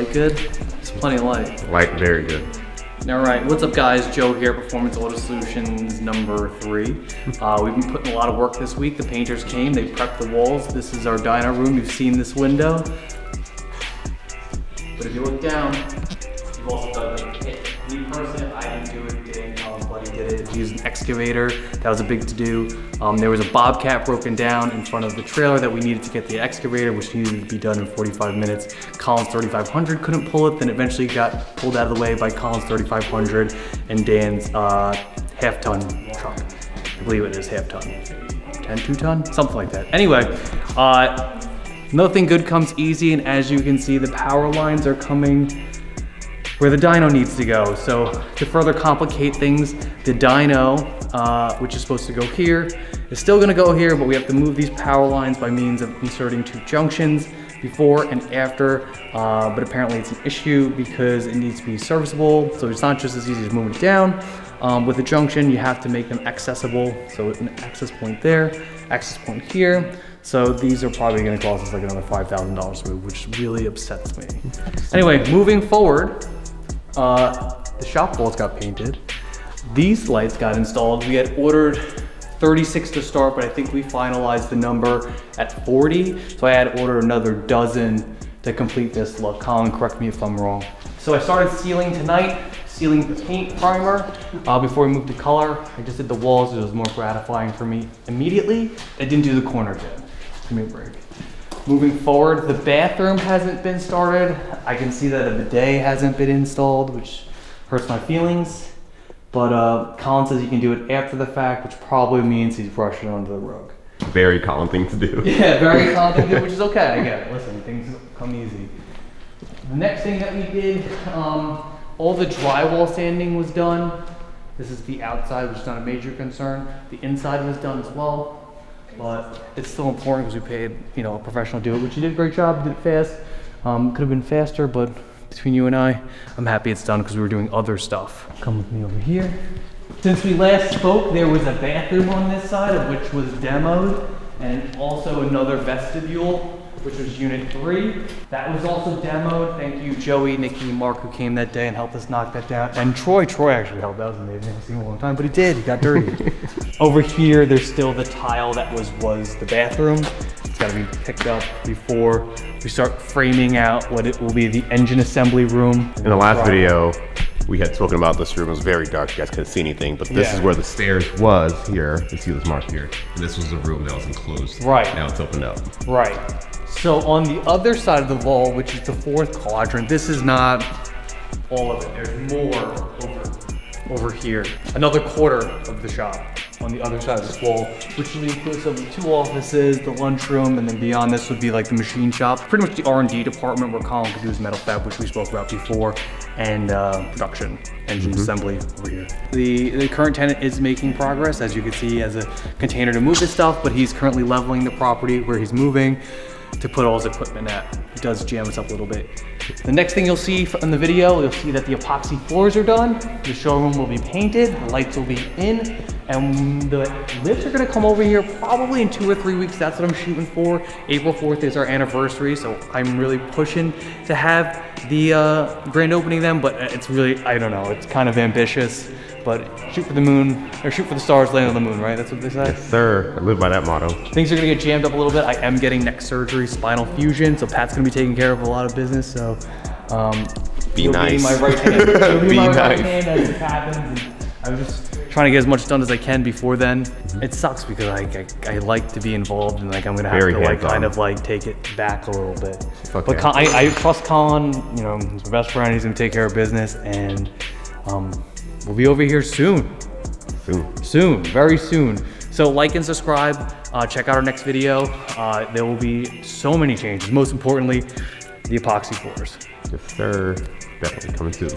light good? It's plenty of light. Light, very good. All right, what's up guys? Joe here, Performance Auto Solutions number 3. We've been putting a lot of work this week. The painters came, they prepped the walls. This is our dyno room. You've seen this window. But if you look down, you've also done it. Me personally, I didn't do it. Dan Buddy did it. He used an excavator. That was a big to-do. There was a bobcat broken down in front of the trailer that we needed to get the excavator, which needed to be done in 45 minutes. Colin's 3500 couldn't pull it, then eventually got pulled out of the way by Colin's 3500 and Dan's half-ton truck. I believe it is half-ton. 2-ton? Something like that. Anyway, nothing good comes easy, and as you can see, the power lines are coming where the dyno needs to go. So to further complicate things, the dyno, which is supposed to go here, is still gonna go here, but we have to move these power lines by means of inserting 2 junctions before and after, but apparently it's an issue because it needs to be serviceable, so it's not just as easy as moving it down. With a junction, you have to make them accessible, so an access point there, access point here. So these are probably gonna cost us like another $5,000 to move, which really upsets me. Anyway, moving forward, the shop walls got painted. These lights got installed. We had ordered 36 to start, but I think we finalized the number at 40. So I had to order another dozen to complete this look. Colin, correct me if I'm wrong. So I started sealing tonight, sealing the paint primer before we moved to color. I just did the walls. It was more gratifying for me immediately. I didn't do the corners yet. Give me a break. Moving forward, the bathroom hasn't been started. I can see that a bidet hasn't been installed, which hurts my feelings. But Colin says you can do it after the fact, which probably means he's brushing it under the rug. Very Colin thing to do. Yeah, very Colin thing to do, which is okay, I get it. Listen, things come easy. The next thing that we did, all the drywall sanding was done. This is the outside, which is not a major concern. The inside was done as well. But it's still important because we paid, a professional to do it, which you did a great job, you did it fast. Could have been faster, but between you and I'm happy it's done because we were doing other stuff. Come with me over here. Since we last spoke, there was a bathroom on this side, of which was demoed, and also another vestibule, which was unit 3. That was also demoed. Thank you, Joey, Nikki, Mark, who came that day and helped us knock that down. And Troy actually helped. That was amazing. I haven't seen him in a long time, but he did. He got dirty. Over here, there's still the tile that was the bathroom. It's got to be picked up before we start framing out what it will be the engine assembly room. In the last video, we had spoken about this room. It was very dark. You guys couldn't see anything, but this is where the stairs was here. You see this mark here. And this was the room that was enclosed. Right. Now it's opened up. Right. So on the other side of the wall, which is the 4th quadrant, this is not all of it. There's more over here. Another quarter of the shop on the other side of this wall, which will be inclusive of 2 offices, the lunchroom, and then beyond this would be like the machine shop. Pretty much the R&D department where Colin could do his metal fab, which we spoke about before, and production, engine assembly over here. The current tenant is making progress. As you can see, he has a container to move his stuff, but he's currently leveling the property where he's moving to put all his equipment at. It does jam us up a little bit. The next thing you'll see in the video, you'll see that the epoxy floors are done. The showroom will be painted, the lights will be in, and the lifts are gonna come over here probably in 2 or 3 weeks. That's what I'm shooting for. April 4th is our anniversary, so I'm really pushing to have the grand opening then, but it's really, I don't know, it's kind of ambitious. But shoot for the moon, or shoot for the stars, land on the moon, right? That's what they say? Yes, sir. I live by that motto. Things are gonna get jammed up a little bit. I am getting neck surgery, spinal fusion, so Pat's gonna be taking care of a lot of business, so be nice. My right hand. Be my nice. Right hand as it happens. And I was just trying to get as much done as I can before then. It sucks because I like to be involved, and like I'm gonna have to kind of take it back a little bit. Okay. But I trust Colin. He's my best friend. He's gonna take care of business, and we'll be over here soon. Soon, very soon. So like and subscribe, check out our next video. There will be so many changes. Most importantly, the epoxy floors. Yes, sir. Definitely coming soon.